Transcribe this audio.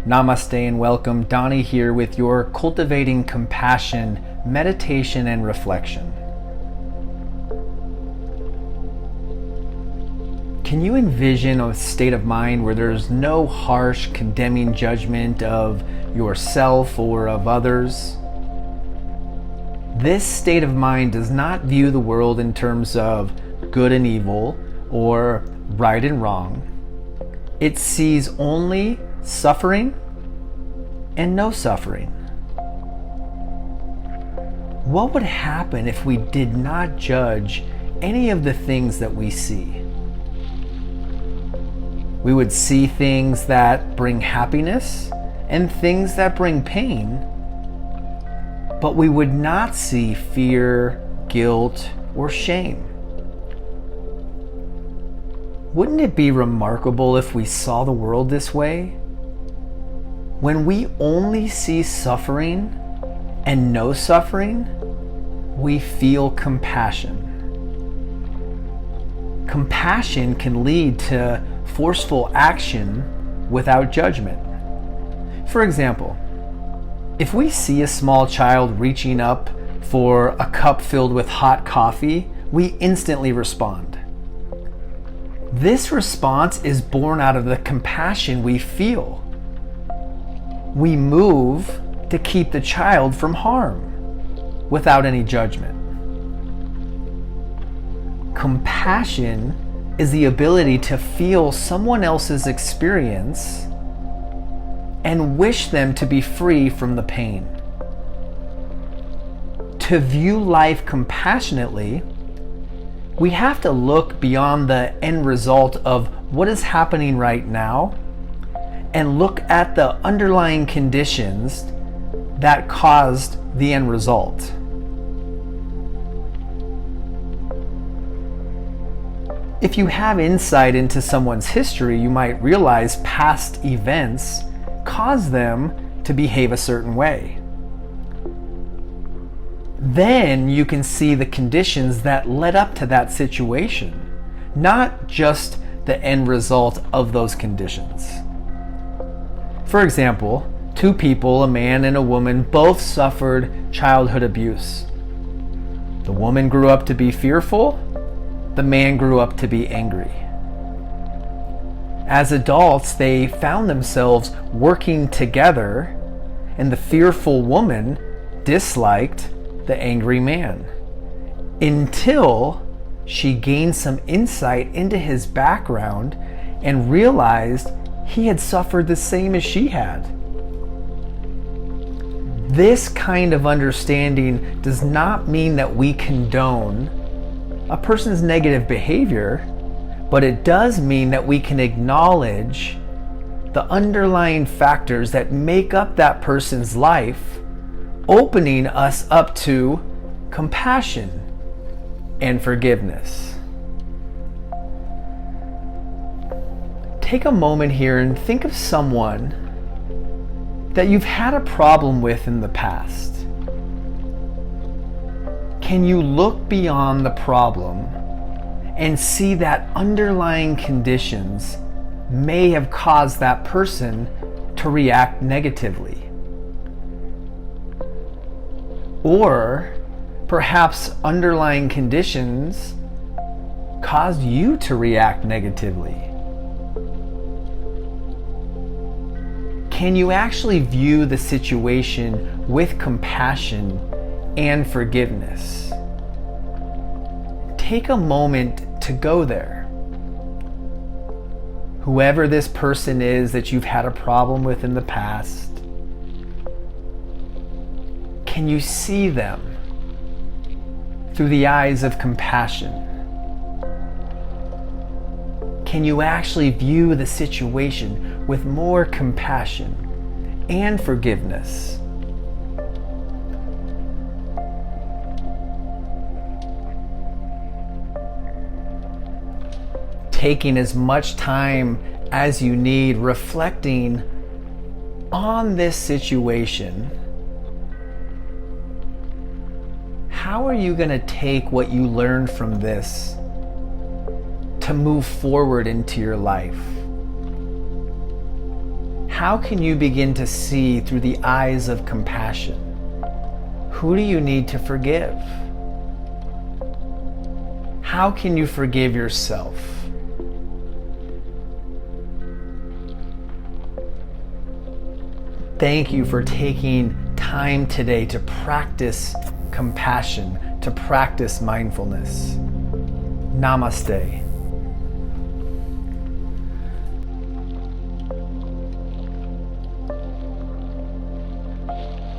Namaste and welcome. Donny here with your Cultivating Compassion meditation and reflection. Can you envision a state of mind where there's no harsh, condemning judgment of yourself or of others? This state of mind does not view the world in terms of good and evil or right and wrong. It sees only suffering and no suffering. What would happen if we did not judge any of the things that we see? We would see things that bring happiness and things that bring pain, but we would not see fear, guilt, or shame. Wouldn't it be remarkable if we saw the world this way? When we only see suffering and no suffering, we feel compassion. Compassion can lead to forceful action without judgment. For example, if we see a small child reaching up for a cup filled with hot coffee, we instantly respond. This response is born out of the compassion we feel. We move to keep the child from harm without any judgment. Compassion is the ability to feel someone else's experience and wish them to be free from the pain. To view life compassionately, we have to look beyond the end result of what is happening right now and look at the underlying conditions that caused the end result. If you have insight into someone's history, you might realize past events caused them to behave a certain way. Then you can see the conditions that led up to that situation, not just the end result of those conditions. For example, two people, a man and a woman, both suffered childhood abuse. The woman grew up to be fearful, the man grew up to be angry. As adults, they found themselves working together, and the fearful woman disliked the angry man until she gained some insight into his background and realized he had suffered the same as she had. This kind of understanding does not mean that we condone a person's negative behavior, but it does mean that we can acknowledge the underlying factors that make up that person's life, opening us up to compassion and forgiveness. Take a moment here and think of someone that you've had a problem with in the past. Can you look beyond the problem and see that underlying conditions may have caused that person to react negatively? Or perhaps underlying conditions caused you to react negatively. Can you actually view the situation with compassion and forgiveness? Take a moment to go there. Whoever this person is that you've had a problem with in the past, can you see them through the eyes of compassion? Can you actually view the situation with more compassion and forgiveness? Taking as much time as you need reflecting on this situation, how are you going to take what you learned from this to move forward into your life? how can you begin to see through the eyes of compassion? Who do you need to forgive? How can you forgive yourself? Thank you for taking time today to practice compassion, to practice mindfulness. Namaste.